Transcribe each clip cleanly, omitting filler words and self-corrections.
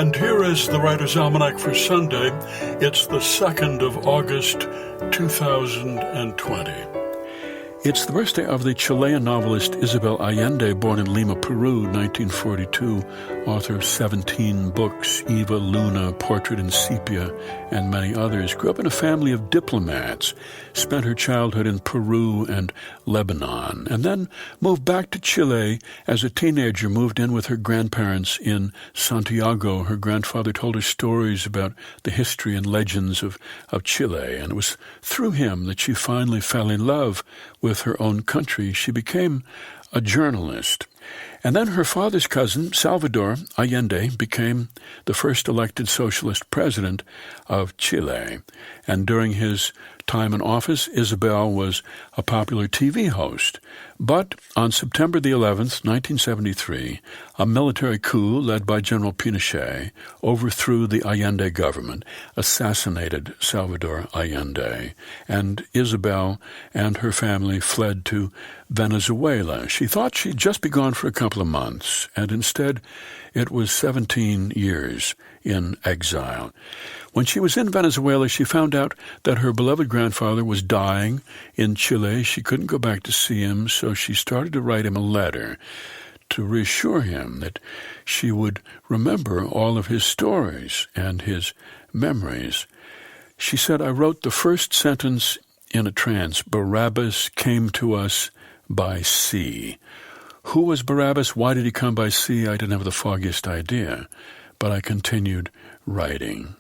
And here is the Writer's Almanac for Sunday. It's the 2nd of August, 2020. It's the birthday of the Chilean novelist Isabel Allende, born in Lima, Peru, 1942, author of 17 books, Eva, Luna, Portrait in Sepia, and many others. Grew up in a family of diplomats, spent her childhood in Peru and Lebanon, and then moved back to Chile as a teenager, moved in with her grandparents in Santiago. Her grandfather told her stories about the history and legends of Chile, and it was through him that she finally fell in love with her own country. She became a journalist. And then her father's cousin, Salvador Allende, became the first elected socialist president of Chile. And during his time in office, Isabel was a popular TV host. But on September the 11th, 1973, a military coup led by General Pinochet overthrew the Allende government, assassinated Salvador Allende, and Isabel and her family fled to Venezuela. She thought she'd just be gone for a couple of months, and instead it was 17 years in exile. When she was in Venezuela, she found out that her beloved grandfather was dying in Chile. She couldn't go back to see him, so she started to write him a letter to reassure him that she would remember all of his stories and his memories. She said, "I wrote the first sentence in a trance. Barabbas came to us by sea." Who was Barabbas? Why did he come by sea? I didn't have the foggiest idea, but I continued writing.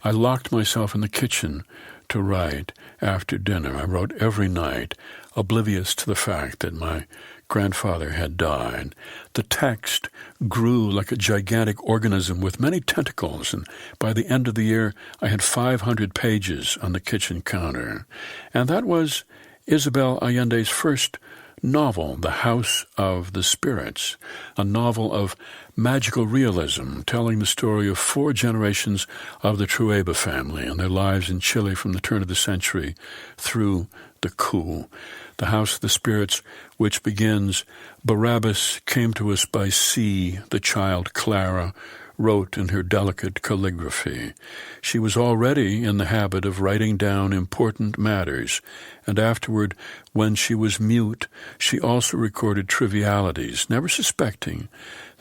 I locked myself in the kitchen to write after dinner. I wrote every night, oblivious to the fact that my grandfather had died. The text grew like a gigantic organism with many tentacles, and by the end of the year, I had 500 pages on the kitchen counter. And that was Isabel Allende's first novel, The House of the Spirits, a novel of magical realism telling the story of 4 generations of the Trueba family and their lives in Chile from the turn of the century through the coup. The House of the Spirits, which begins, "Barabbas came to us by sea," the child Clara wrote in her delicate calligraphy. She was already in the habit of writing down important matters, and afterward, when she was mute, she also recorded trivialities, never suspecting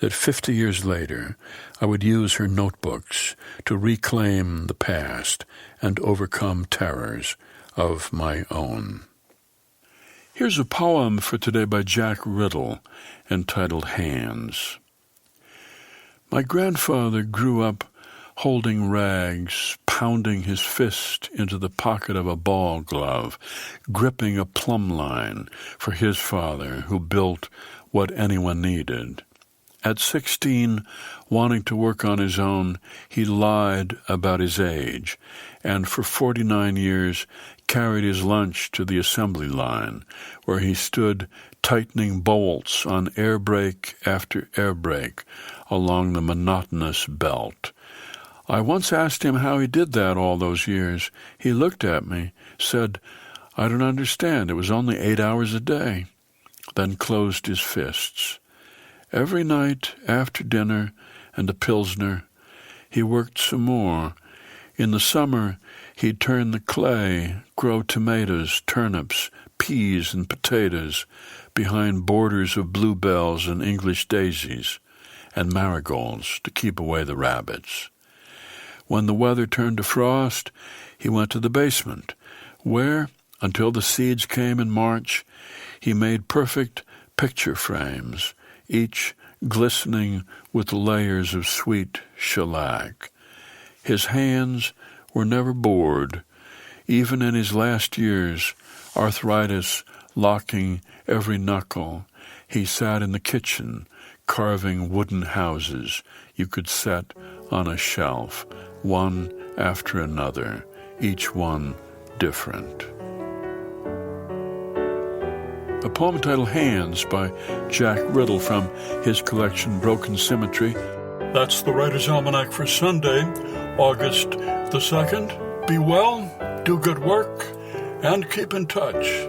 that 50 years later I would use her notebooks to reclaim the past and overcome terrors of my own. Here's a poem for today by Jack Riddle entitled Hands. My grandfather grew up holding rags, pounding his fist into the pocket of a ball glove, gripping a plumb line for his father, who built what anyone needed. At 16, wanting to work on his own, he lied about his age, and for 49 years carried his lunch to the assembly line, where he stood tightening bolts on air brake after air brake along the monotonous belt. I once asked him how he did that all those years. He looked at me, said, "I don't understand. It was only 8 hours a day," then closed his fists. Every night after dinner and a Pilsner, he worked some more. In the summer, he'd turn the clay, grow tomatoes, turnips, peas, and potatoes behind borders of bluebells and English daisies and marigolds to keep away the rabbits. When the weather turned to frost, he went to the basement, where, until the seeds came in March, he made perfect picture frames, each glistening with layers of sweet shellac. His hands were never bored. Even in his last years, arthritis locking every knuckle, he sat in the kitchen carving wooden houses you could set on a shelf, one after another, each one different. A poem entitled Hands by Jack Riddle from his collection Broken Symmetry. That's the Writer's Almanac for Sunday, August the 2nd. Be well, do good work, and keep in touch.